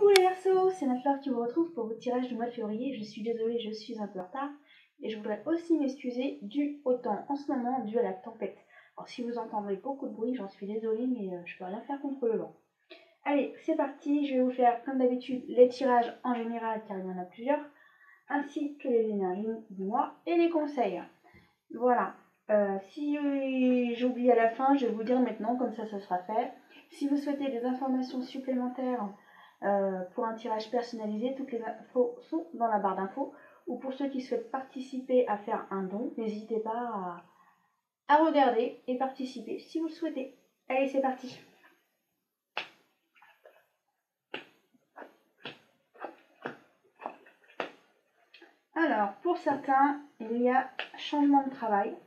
Coucou les Verseaux, c'est Nafleur qui vous retrouve pour votre tirage du mois de février. Je suis désolée, je suis un peu en retard et je voudrais aussi m'excuser dû au temps en ce moment, dû à la tempête. Alors si vous entendrez beaucoup de bruit, j'en suis désolée, mais je peux rien faire contre le vent. Allez, c'est parti, je vais vous faire comme d'habitude les tirages en général car il y en a plusieurs, ainsi que les énergies du mois et les conseils. Voilà, si j'oublie à la fin, je vais vous dire maintenant, comme ça sera fait. Si vous souhaitez des informations supplémentaires pour un tirage personnalisé, toutes les infos sont dans la barre d'infos. Ou pour ceux qui souhaitent participer à faire un don, n'hésitez pas à regarder et participer si vous le souhaitez. Allez, c'est parti. Alors, pour certains, il y a changement de travail.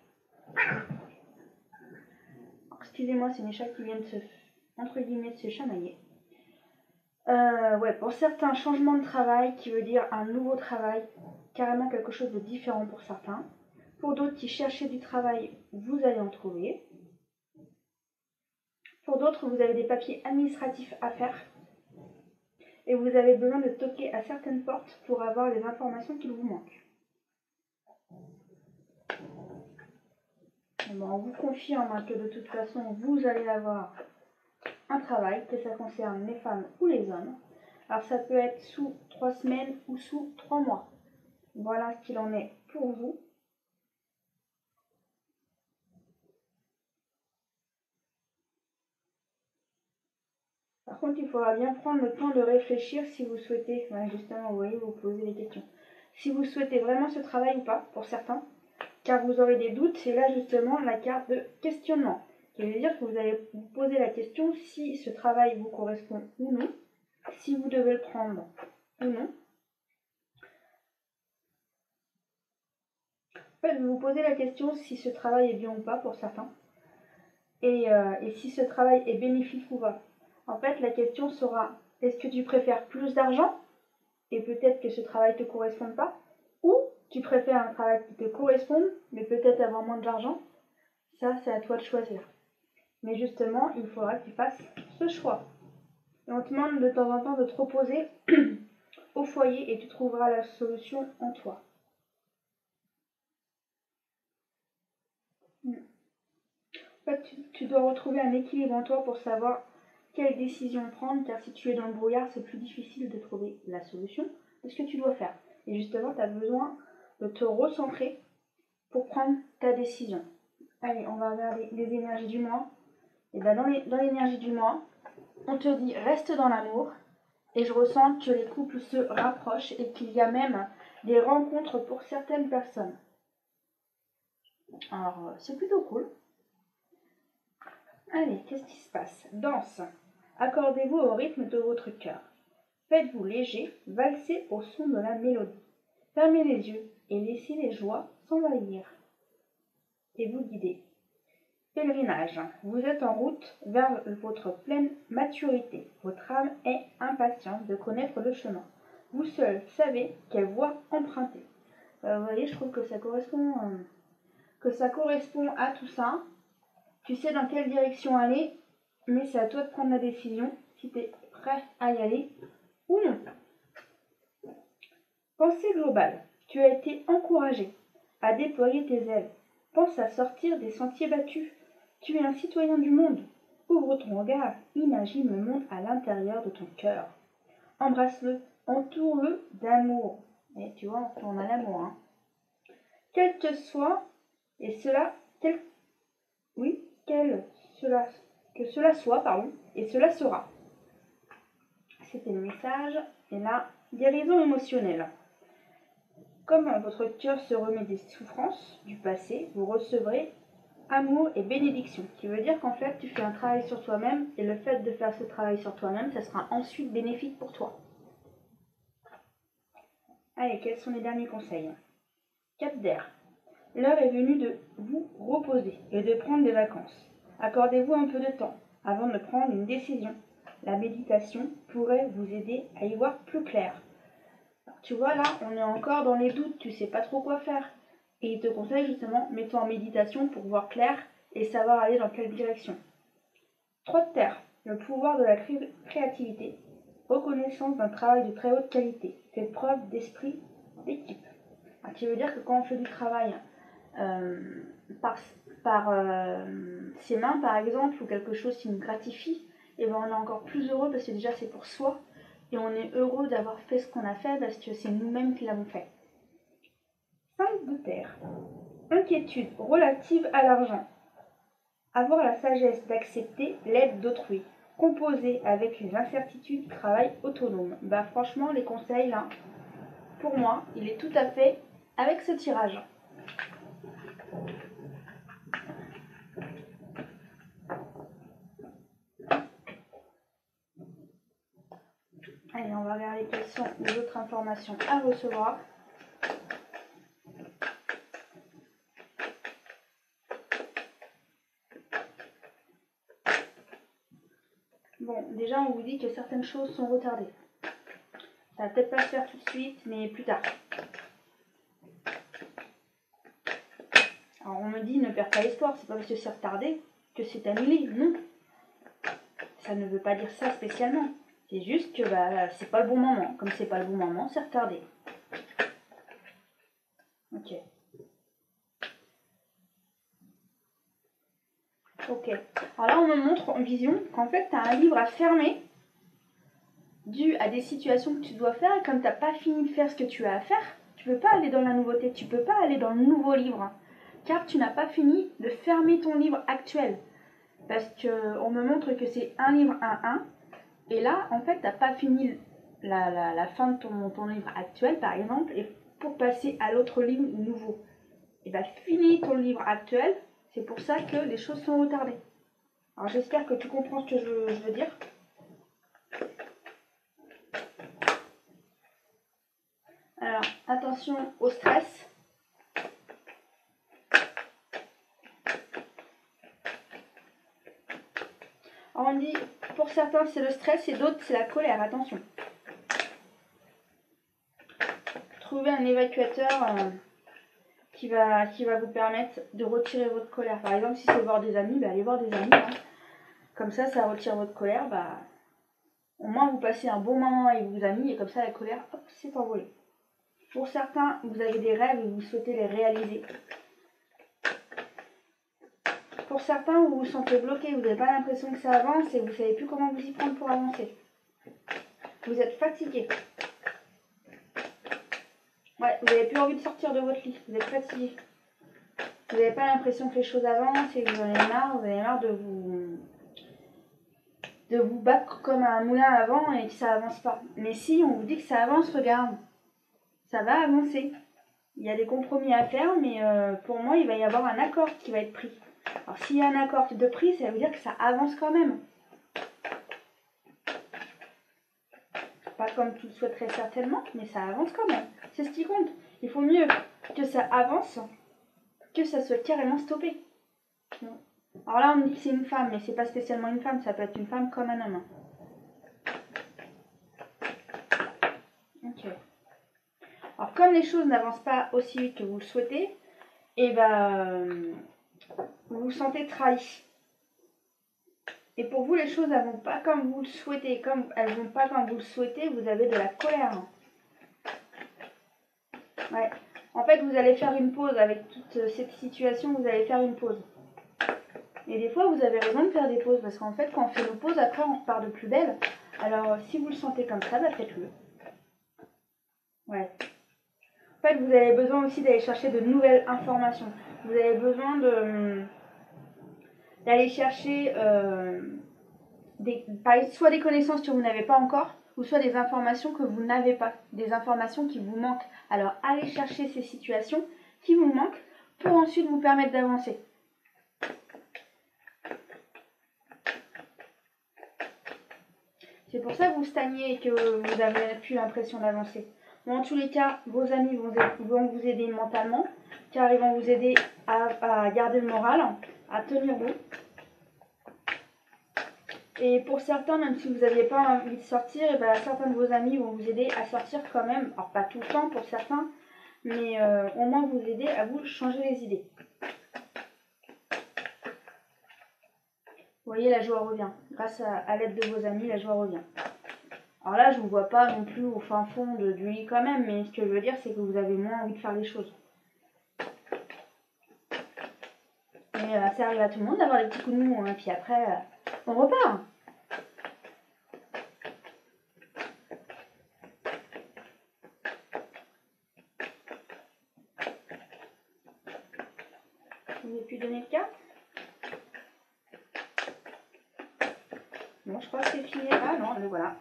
Excusez-moi, c'est mes chats qui viennent entre guillemets, se chamailler. Ouais, pour certains, changement de travail qui veut dire un nouveau travail, carrément quelque chose de différent pour certains. Pour d'autres qui cherchaient du travail, vous allez en trouver. Pour d'autres, vous avez des papiers administratifs à faire et vous avez besoin de toquer à certaines portes pour avoir les informations qu'il vous manque. Bon, on vous confirme que de toute façon, vous allez avoir un travail, que ça concerne les femmes ou les hommes. Alors ça peut être sous 3 semaines ou sous 3 mois. Voilà ce qu'il en est pour vous. Par contre, il faudra bien prendre le temps de réfléchir si vous souhaitez, justement, vous voyez, vous posez les questions. Si vous souhaitez vraiment ce travail ou pas, pour certains, car vous aurez des doutes, c'est là justement la carte de questionnement. Qui veut dire que vous allez vous poser la question si ce travail vous correspond ou non, si vous devez le prendre ou non. En fait, vous vous posez la question si ce travail est bien ou pas pour certains, et si ce travail est bénéfique ou pas. En fait, la question sera, est-ce que tu préfères plus d'argent, et peut-être que ce travail ne te corresponde pas, ou tu préfères un travail qui te corresponde, mais peut-être avoir moins d'argent. Ça, c'est à toi de choisir. Mais justement, il faudra que tu fasses ce choix. Et on te demande de temps en temps de te reposer au foyer et tu trouveras la solution en toi. En fait, tu dois retrouver un équilibre en toi pour savoir quelle décision prendre, car si tu es dans le brouillard, c'est plus difficile de trouver la solution de ce que tu dois faire. Et justement, tu as besoin de te recentrer pour prendre ta décision. Allez, on va regarder les énergies du mois. Et bien dans l'énergie du mois, on te dit reste dans l'amour. Et je ressens que les couples se rapprochent et qu'il y a même des rencontres pour certaines personnes. Alors, c'est plutôt cool. Allez, qu'est-ce qui se passe? Danse. Accordez-vous au rythme de votre cœur. Faites-vous léger, valsez au son de la mélodie. Fermez les yeux et laissez les joies s'envahir et vous guider. Pèlerinage. Vous êtes en route vers votre pleine maturité. Votre âme est impatiente de connaître le chemin. Vous seul savez quelle voie emprunter. Vous voyez, je trouve que ça correspond à tout ça. Tu sais dans quelle direction aller, mais c'est à toi de prendre la décision si tu es prêt à y aller ou non. Pensée globale. Tu as été encouragé à déployer tes ailes. Pense à sortir des sentiers battus. Tu es un citoyen du monde. Ouvre ton regard, imagine le monde à l'intérieur de ton cœur. Embrasse-le, entoure-le d'amour. Et tu vois, on a l'amour. Hein. Quel que soit, et cela, que cela soit, et cela sera. C'était le message. Et là, guérison émotionnelle. Comme votre cœur se remet des souffrances du passé, vous recevrez amour et bénédiction, qui veut dire qu'en fait, tu fais un travail sur toi-même, et le fait de faire ce travail sur toi-même, ça sera ensuite bénéfique pour toi. Allez, quels sont les derniers conseils? Cap d'air. L'heure est venue de vous reposer et de prendre des vacances. Accordez-vous un peu de temps avant de prendre une décision. La méditation pourrait vous aider à y voir plus clair. Alors, tu vois là, on est encore dans les doutes, tu sais pas trop quoi faire. Et il te conseille justement, mets-toi en méditation pour voir clair et savoir aller dans quelle direction. 3 de terre, le pouvoir de la créativité. reconnaissance d'un travail de très haute qualité. Faites preuve d'esprit d'équipe. Qui veut dire que quand on fait du travail par ses mains, par exemple, ou quelque chose qui nous gratifie, et ben on est encore plus heureux parce que déjà c'est pour soi, et on est heureux d'avoir fait ce qu'on a fait parce que c'est nous-mêmes qui l'avons fait. 5 de terre. Inquiétude relative à l'argent. Avoir la sagesse d'accepter l'aide d'autrui. Composer avec les incertitudes, travail autonome. Bah franchement, les conseils là, pour moi, il est tout à fait avec ce tirage. Allez, on va regarder quelles sont les autres informations à recevoir. Bon, déjà, on vous dit que certaines choses sont retardées. Ça va peut-être pas se faire tout de suite, mais plus tard. Alors, on me dit, ne perds pas l'espoir, c'est pas parce que c'est retardé que c'est annulé. Non. Ça ne veut pas dire ça spécialement. C'est juste que c'est pas le bon moment. Comme c'est pas le bon moment, c'est retardé. Ok. Ok. Alors là, on me montre en vision qu'en fait, tu as un livre à fermer dû à des situations que tu dois faire. Et comme tu n'as pas fini de faire ce que tu as à faire, tu ne peux pas aller dans la nouveauté. Tu ne peux pas aller dans le nouveau livre. Car tu n'as pas fini de fermer ton livre actuel. Parce qu'on me montre que c'est un livre 1-1. Et là, en fait, tu n'as pas fini la fin de ton livre actuel, par exemple, et pour passer à l'autre livre nouveau. Et bien, finis ton livre actuel, c'est pour ça que les choses sont retardées. Alors, j'espère que tu comprends ce que je veux dire. Alors, attention au stress. Alors, on dit, pour certains, c'est le stress et d'autres, c'est la colère. Attention. Trouvez un évacuateur qui va vous permettre de retirer votre colère. Par exemple, si c'est voir des amis, allez voir des amis. Hein. Comme ça retire votre colère. Au moins, vous passez un bon moment avec vos amis et comme ça, la colère, hop, s'est envolée. Pour certains, vous avez des rêves et vous souhaitez les réaliser. Pour certains, vous vous sentez bloqué, vous n'avez pas l'impression que ça avance et vous ne savez plus comment vous y prendre pour avancer. Vous êtes fatigué. Ouais, vous n'avez plus envie de sortir de votre lit, vous êtes fatigué. Vous n'avez pas l'impression que les choses avancent et que vous en avez marre de vous battre comme un moulin à vent et que ça avance pas. Mais si on vous dit que ça avance, regarde, ça va avancer. Il y a des compromis à faire, mais pour moi, il va y avoir un accord qui va être pris. Alors s'il y a un accord de prix, ça veut dire que ça avance quand même. Pas comme tu le souhaiterais certainement, mais ça avance quand même. C'est ce qui compte. Il faut mieux que ça avance que ça soit carrément stoppé. Alors là, on me dit que c'est une femme, mais c'est pas spécialement une femme, ça peut être une femme comme un homme. Ok. Alors comme les choses n'avancent pas aussi vite que vous le souhaitez, et vous vous sentez trahi. Et pour vous, les choses ne vont pas comme vous le souhaitez. Comme elles vont pas comme vous le souhaitez, vous avez de la colère. Ouais. En fait, vous allez faire une pause avec toute cette situation, vous allez faire une pause. Et des fois, vous avez raison de faire des pauses, parce qu'en fait, quand on fait nos pauses, après, on repart de plus belle. Alors, si vous le sentez comme ça, faites-le. Ouais. En fait, vous avez besoin aussi d'aller chercher de nouvelles informations. Vous avez besoin d'aller chercher soit des connaissances que vous n'avez pas encore, ou soit des informations que vous n'avez pas, des informations qui vous manquent. Alors, allez chercher ces situations qui vous manquent pour ensuite vous permettre d'avancer. C'est pour ça que vous stagnez et que vous n'avez plus l'impression d'avancer. Bon, en tous les cas, vos amis vont vous aider mentalement, car ils vont vous aider à garder le moral, à tenir bon. Et pour certains, même si vous n'aviez pas envie de sortir, certains de vos amis vont vous aider à sortir quand même. Alors pas tout le temps pour certains, mais au moins vous aider à vous changer les idées. Vous voyez, la joie revient. Grâce à l'aide de vos amis, la joie revient. Alors Alors là, je vous vois pas non plus au fin fond du lit quand même, mais ce que je veux dire, c'est que vous avez moins envie de faire les choses. Et ça arrive à tout le monde d'avoir des petits coups de mou, et puis après, on repart. Vous n'avez plus donné de carte? Bon, je crois que c'est fini. Ah non, le voilà.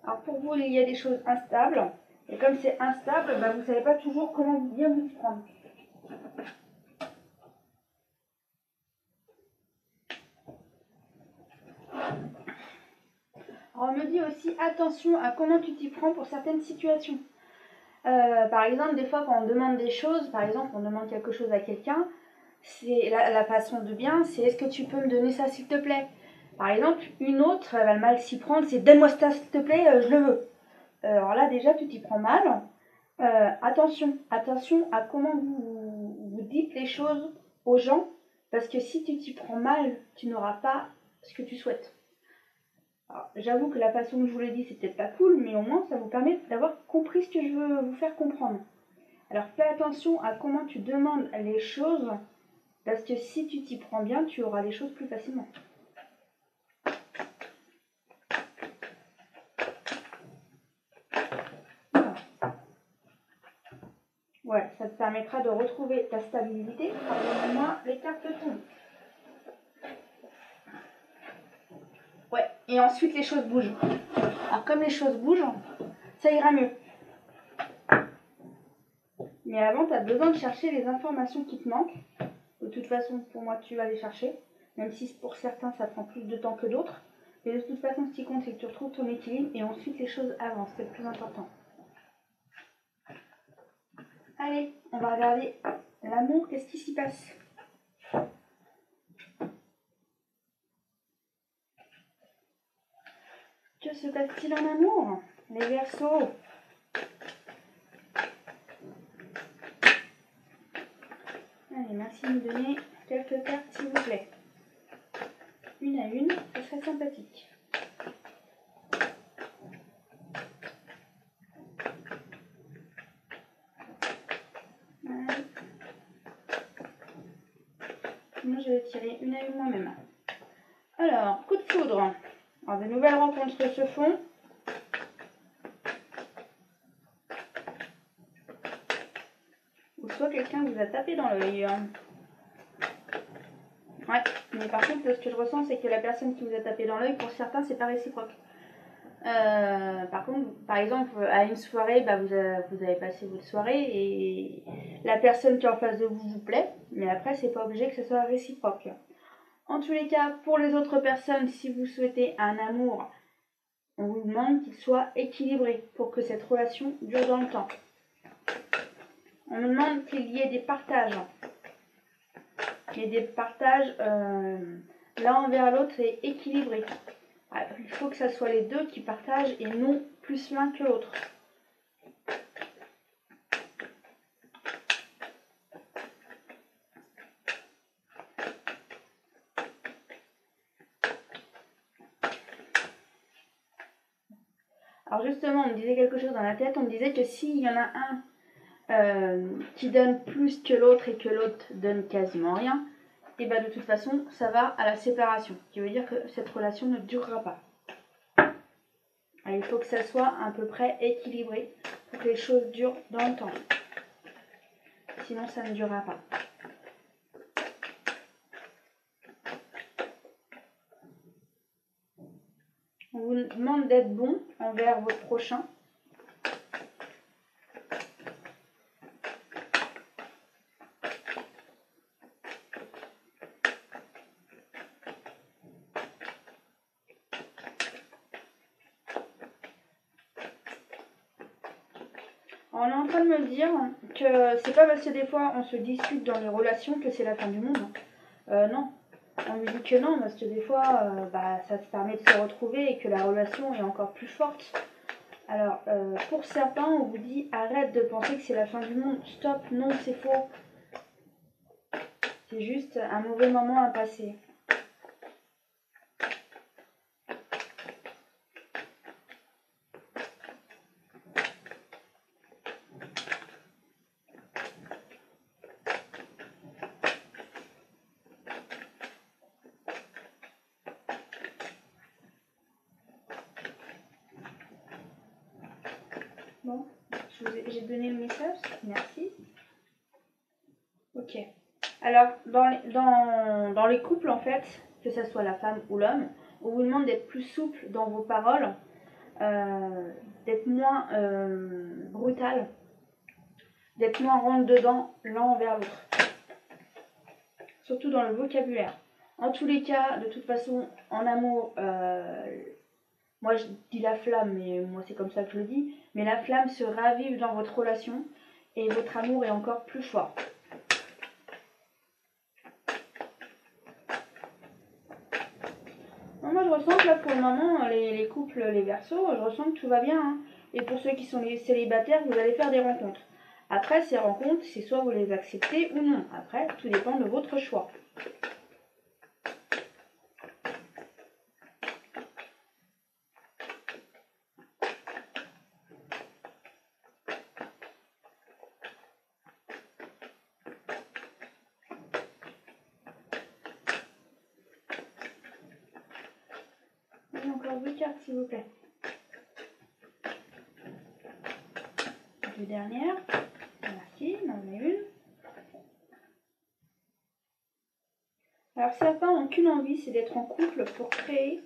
Alors pour vous, il y a des choses instables. Et comme c'est instable, bah, vous ne savez pas toujours comment bien vous y prendre. Alors on me dit aussi attention à comment tu t'y prends pour certaines situations. Par exemple, des fois quand on demande des choses, par exemple on demande quelque chose à quelqu'un, c'est la façon de bien, c'est est-ce que tu peux me donner ça s'il te plaît? Par exemple, une autre, elle va mal s'y prendre, c'est donne-moi ça s'il te plaît, je le veux. Alors là déjà tu t'y prends mal. Attention à comment vous dites les choses aux gens, parce que si tu t'y prends mal, tu n'auras pas ce que tu souhaites. J'avoue que la façon que je vous l'ai dit, c'est peut-être pas cool, mais au moins ça vous permet d'avoir compris ce que je veux vous faire comprendre. Alors fais attention à comment tu demandes les choses, parce que si tu t'y prends bien, tu auras les choses plus facilement. Voilà. Ouais, ça te permettra de retrouver ta stabilité. Pardonnez-moi, les cartes tombent. Ouais, et ensuite les choses bougent. Alors comme les choses bougent, ça ira mieux. Mais avant, tu as besoin de chercher les informations qui te manquent. De toute façon, pour moi, tu vas les chercher. Même si pour certains, ça prend plus de temps que d'autres. Mais de toute façon, ce qui compte, c'est que tu retrouves ton équilibre et ensuite les choses avancent. C'est le plus important. Allez, on va regarder l'amour. Qu'est-ce qui s'y passe? Que se passe-t-il en amour? Les Verseaux. Allez, merci de me donner quelques cartes, s'il vous plaît. Une à une, ce serait sympathique. Moi, je vais tirer une à une moi-même. Alors, coup de foudre. Alors, de nouvelles rencontres se font. Ou soit quelqu'un vous a tapé dans l'œil. Ouais, mais par contre, ce que je ressens, c'est que la personne qui vous a tapé dans l'œil, pour certains, c'est pas réciproque. Par contre, par exemple, à une soirée, bah, vous avez passé votre soirée et la personne qui est en face de vous vous plaît, mais après, c'est pas obligé que ce soit réciproque. En tous les cas, pour les autres personnes, si vous souhaitez un amour, on vous demande qu'il soit équilibré pour que cette relation dure dans le temps. On nous demande qu'il y ait des partages. Qu'il y ait des partages l'un envers l'autre et équilibrés. Il faut que ce soit les deux qui partagent et non plus l'un que l'autre. Alors justement, on me disait quelque chose dans la tête, on me disait que s'il y en a un qui donne plus que l'autre et que l'autre donne quasiment rien, et bah de toute façon, ça va à la séparation, ce qui veut dire que cette relation ne durera pas. Alors, il faut que ça soit à peu près équilibré pour que les choses durent dans le temps. Sinon, ça ne durera pas. On vous demande d'être bon envers votre prochain. On est en train de me dire que c'est pas parce que des fois on se dispute dans les relations que c'est la fin du monde. Non. On me dit que non, parce que des fois ça se permet de se retrouver et que la relation est encore plus forte. Alors, pour certains, on vous dit arrête de penser que c'est la fin du monde. Stop, non, c'est faux. C'est juste un mauvais moment à passer. Bon, j'ai donné le message, merci. Ok. Alors, dans les couples, en fait, que ce soit la femme ou l'homme, on vous demande d'être plus souple dans vos paroles, d'être moins brutal, d'être moins rentre-dedans l'un envers l'autre. Surtout dans le vocabulaire. En tous les cas, de toute façon, en amour, moi je dis la flamme, mais moi c'est comme ça que je le dis, mais la flamme se ravive dans votre relation et votre amour est encore plus fort. Moi je ressens que là pour le moment, les couples, les Verseaux, je ressens que tout va bien. Hein. Et pour ceux qui sont les célibataires, vous allez faire des rencontres. Après ces rencontres, c'est soit vous les acceptez ou non. Après, tout dépend de votre choix. Encore 2 cartes s'il vous plaît. 2 dernières. Merci, on en a une. Alors certains n'ont qu'une envie, c'est d'être en couple pour créer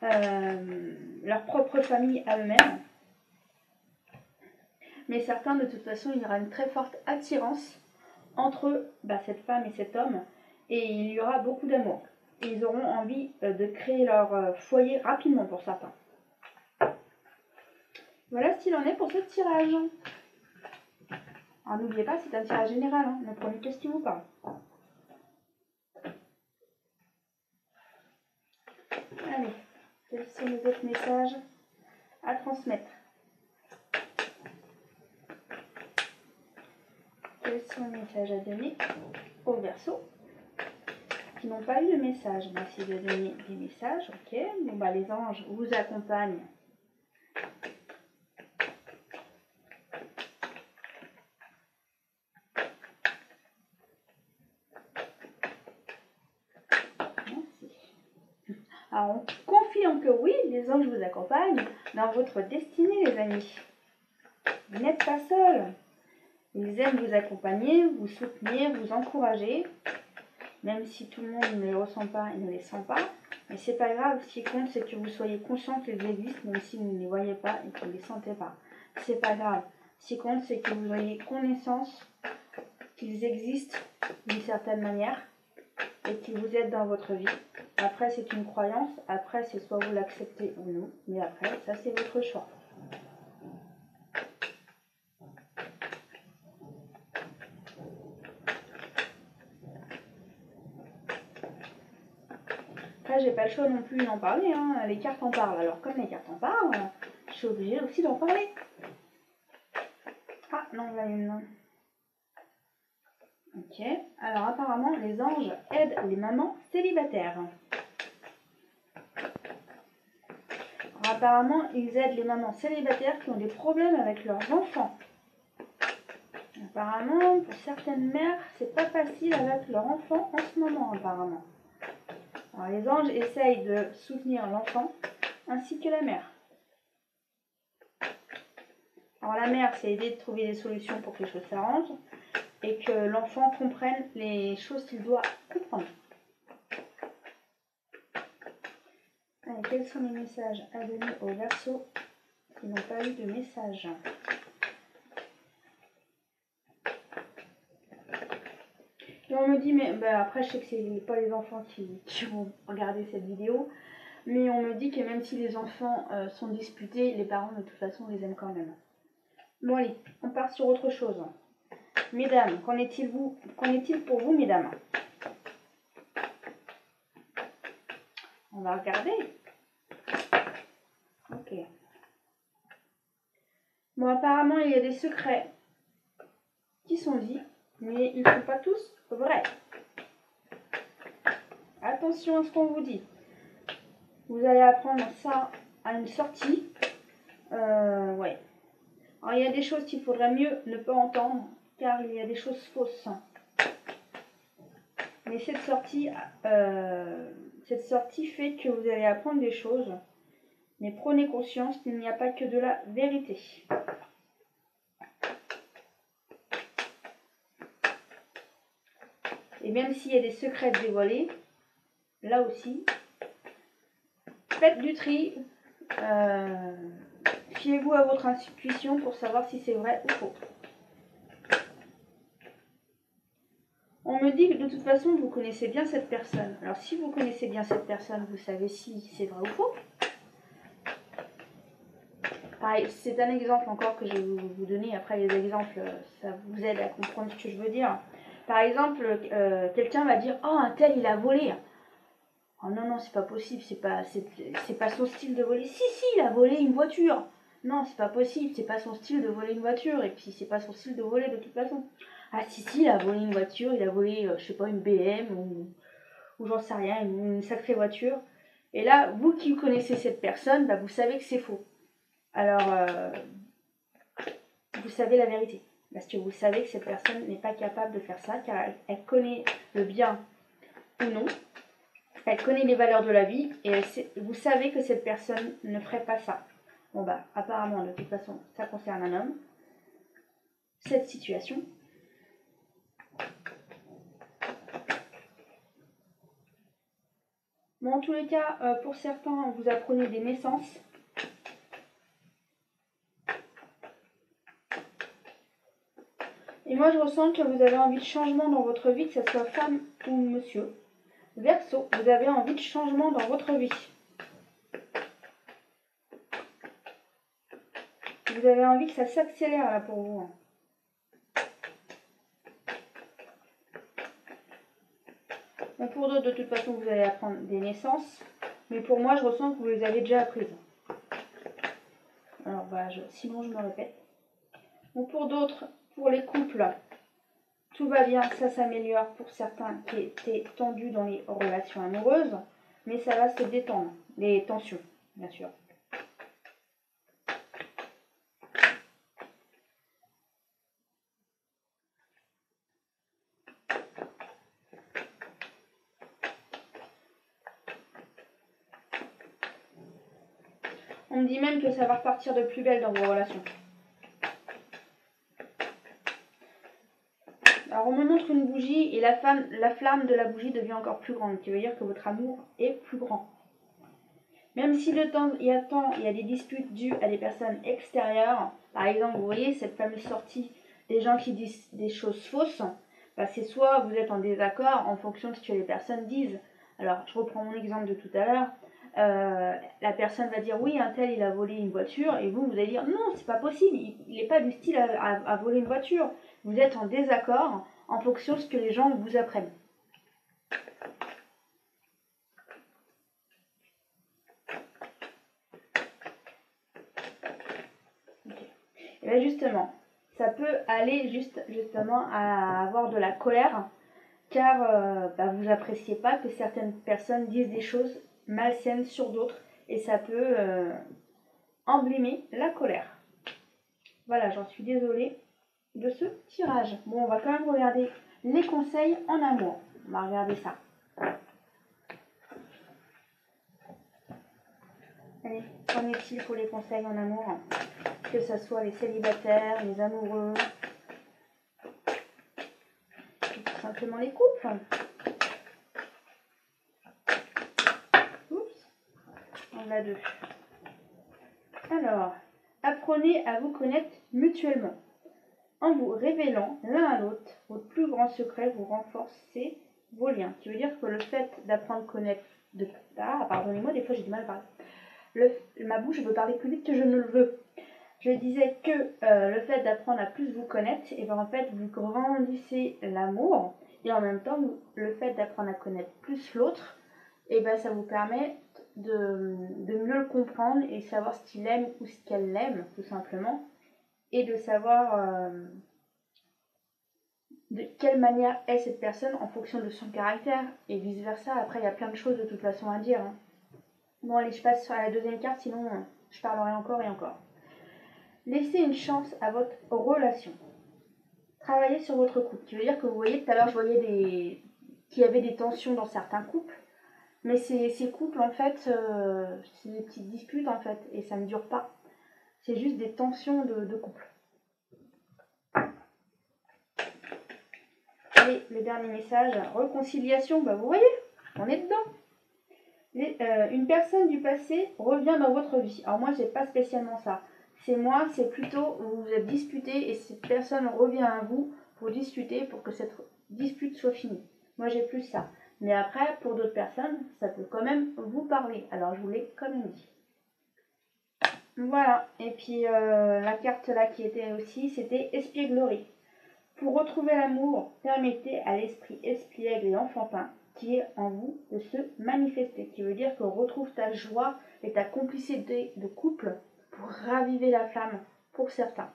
leur propre famille à eux-mêmes. Mais certains, de toute façon, il y aura une très forte attirance entre cette femme et cet homme. Et il y aura beaucoup d'amour. Et ils auront envie de créer leur foyer rapidement pour certains. Voilà ce qu'il en est pour ce tirage. Alors n'oubliez pas, c'est un tirage général. Hein. Ne prenez que ce qui vous parle. Allez, quels sont les autres messages à transmettre? Quels sont les messages à donner aux Verseaux qui n'ont pas eu de message? Merci de donner des messages. Ok, bon les anges vous accompagnent. Alors, on confirme que oui, les anges vous accompagnent dans votre destinée, les amis. Vous n'êtes pas seuls. Ils aiment vous accompagner, vous soutenir, vous encourager. Même si tout le monde ne les ressent pas et ne les sent pas. Mais c'est pas grave, ce qui compte, c'est que vous soyez conscient qu'ils existent, même si vous ne les voyez pas et que vous ne les sentez pas. C'est pas grave. Ce qui compte, c'est que vous ayez connaissance qu'ils existent d'une certaine manière et qu'ils vous aident dans votre vie. Après, c'est une croyance. Après, c'est soit vous l'acceptez ou non. Mais après, ça, c'est votre choix. Après, j'ai pas le choix non plus d'en parler. Hein. Les cartes en parlent. Alors, comme les cartes en parlent, je suis obligée aussi d'en parler. Ah, non, là, une. Ok. Alors, apparemment, les anges aident les mamans célibataires. Alors, apparemment, ils aident les mamans célibataires qui ont des problèmes avec leurs enfants. Apparemment, pour certaines mères, c'est pas facile avec leur enfant en ce moment, apparemment. Alors, les anges essayent de soutenir l'enfant ainsi que la mère. Alors, la mère, c'est aider de trouver des solutions pour que les choses s'arrangent et que l'enfant comprenne les choses qu'il doit comprendre. Allez, quels sont les messages à donner aux Verseaux qui n'ont pas eu de message? Et on me dit, mais après je sais que c'est pas les enfants qui vont regarder cette vidéo, mais on me dit que même si les enfants sont disputés, les parents de toute façon les aiment quand même. Bon allez, on part sur autre chose. Mesdames, qu'en est-il pour vous, mesdames? On va regarder. Ok. Bon, apparemment, il y a des secrets qui sont dits, mais ils ne sont pas tous vrais. Attention à ce qu'on vous dit. Vous allez apprendre ça à une sortie. Ouais. Alors, il y a des choses qu'il faudrait mieux ne pas entendre, car il y a des choses fausses. Mais cette sortie fait que vous allez apprendre des choses. Mais prenez conscience qu'il n'y a pas que de la vérité. même s'il y a des secrets dévoilés, là aussi, faites du tri. Fiez-vous à votre intuition pour savoir si c'est vrai ou faux. On me dit que de toute façon, vous connaissez bien cette personne. Alors, si vous connaissez bien cette personne, vous savez si c'est vrai ou faux. Pareil, c'est un exemple encore que je vais vous donner. Après, les exemples, ça vous aide à comprendre ce que je veux dire. Par exemple, quelqu'un va dire « Oh, un tel, il a volé !» Oh non, non, c'est pas possible, c'est pas son style de voler. Si, il a volé une voiture. Non, c'est pas possible, c'est pas son style de voler une voiture. Et puis, c'est pas son style de voler de toute façon. Ah si, il a volé une voiture, il a volé, je sais pas, une BM ou j'en sais rien, une sacrée voiture. Et là, vous qui connaissez cette personne, bah, vous savez que c'est faux. Alors, vous savez la vérité. Parce que vous savez que cette personne n'est pas capable de faire ça, car elle connaît le bien ou non. Elle connaît les valeurs de la vie, et vous savez que cette personne ne ferait pas ça. Bon bah, apparemment, de toute façon, ça concerne un homme. Cette situation. Bon, en tous les cas, pour certains, vous apprenez des naissances. Et moi, je ressens que vous avez envie de changement dans votre vie, que ce soit femme ou monsieur. Verseau, vous avez envie de changement dans votre vie. Vous avez envie que ça s'accélère là pour vous. Bon, pour d'autres, de toute façon, vous allez apprendre des naissances. Mais pour moi, je ressens que vous les avez déjà apprises. Alors, bah, sinon, je me répète. Bon, pour d'autres, pour les couples, tout va bien, ça s'améliore pour certains qui étaient tendus dans les relations amoureuses. Mais ça va se détendre. Les tensions, bien sûr. On me dit même que ça va repartir de plus belle dans vos relations. Alors on me montre une bougie et la flamme de la bougie devient encore plus grande, ce qui veut dire que votre amour est plus grand. Même si il y a des disputes dues à des personnes extérieures, par exemple, vous voyez cette fameuse sortie des gens qui disent des choses fausses, bah c'est soit vous êtes en désaccord en fonction de ce que les personnes disent. Alors je reprends mon exemple de tout à l'heure. La personne va dire oui, un tel il a volé une voiture, et vous allez dire non, c'est pas possible, il n'est pas du style à voler une voiture. Vous êtes en désaccord en fonction de ce que les gens vous apprennent. Okay. Et bien justement, ça peut aller justement à avoir de la colère, car vous n'appréciez pas que certaines personnes disent des choses malsaines sur d'autres, et ça peut emblémer la colère. Voilà, j'en suis désolée de ce tirage. Bon, on va quand même regarder les conseils en amour. On va regarder ça. Allez, qu'en est-il pour les conseils en amour? Que ce soit les célibataires, les amoureux, tout simplement les couples. Oups, on a deux. Alors, apprenez à vous connaître mutuellement. En vous révélant l'un à l'autre votre plus grand secret, vous renforcez vos liens. Ce qui veut dire que le fait d'apprendre à connaître... pardonnez-moi, des fois j'ai du mal à parler. Ma bouche veut parler plus vite que je ne le veux. Je disais que le fait d'apprendre à plus vous connaître, et bien en fait vous grandissez l'amour, et en même temps le fait d'apprendre à connaître plus l'autre, et ben ça vous permet de mieux le comprendre et savoir ce qu'il aime ou ce qu'elle aime tout simplement, et de savoir de quelle manière est cette personne en fonction de son caractère, et vice versa. Après il y a plein de choses de toute façon à dire. Bon allez, je passe sur la deuxième carte, sinon je parlerai encore et encore. Laissez une chance à votre relation. Travaillez sur votre couple. Ce qui veut dire que vous voyez, tout à l'heure, je voyais qu'il y avait des tensions dans certains couples. Mais ces couples, en fait, c'est des petites disputes, en fait. Et ça ne dure pas. C'est juste des tensions de couple. Et le dernier message, réconciliation, bah vous voyez, on est dedans. Une personne du passé revient dans votre vie. Alors moi, j'ai pas spécialement ça. C'est plutôt, vous vous êtes disputé et cette personne revient à vous pour discuter, pour que cette dispute soit finie. Moi, j'ai plus ça. Mais après, pour d'autres personnes, ça peut quand même vous parler. Alors, je vous l'ai quand même dit. Voilà. Et puis, la carte là qui était aussi, c'était espièglerie. Pour retrouver l'amour, permettez à l'esprit espiègle et enfantin qui est en vous de se manifester. Qui veut dire que retrouve ta joie et ta complicité de couple pour raviver la flamme pour certains.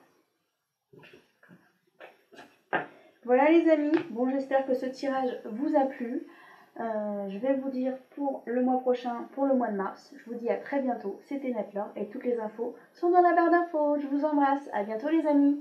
Voilà les amis, bon j'espère que ce tirage vous a plu. Je vais vous dire pour le mois prochain, pour le mois de mars. Je vous dis à très bientôt, c'était Netlore et toutes les infos sont dans la barre d'infos. Je vous embrasse, à bientôt les amis.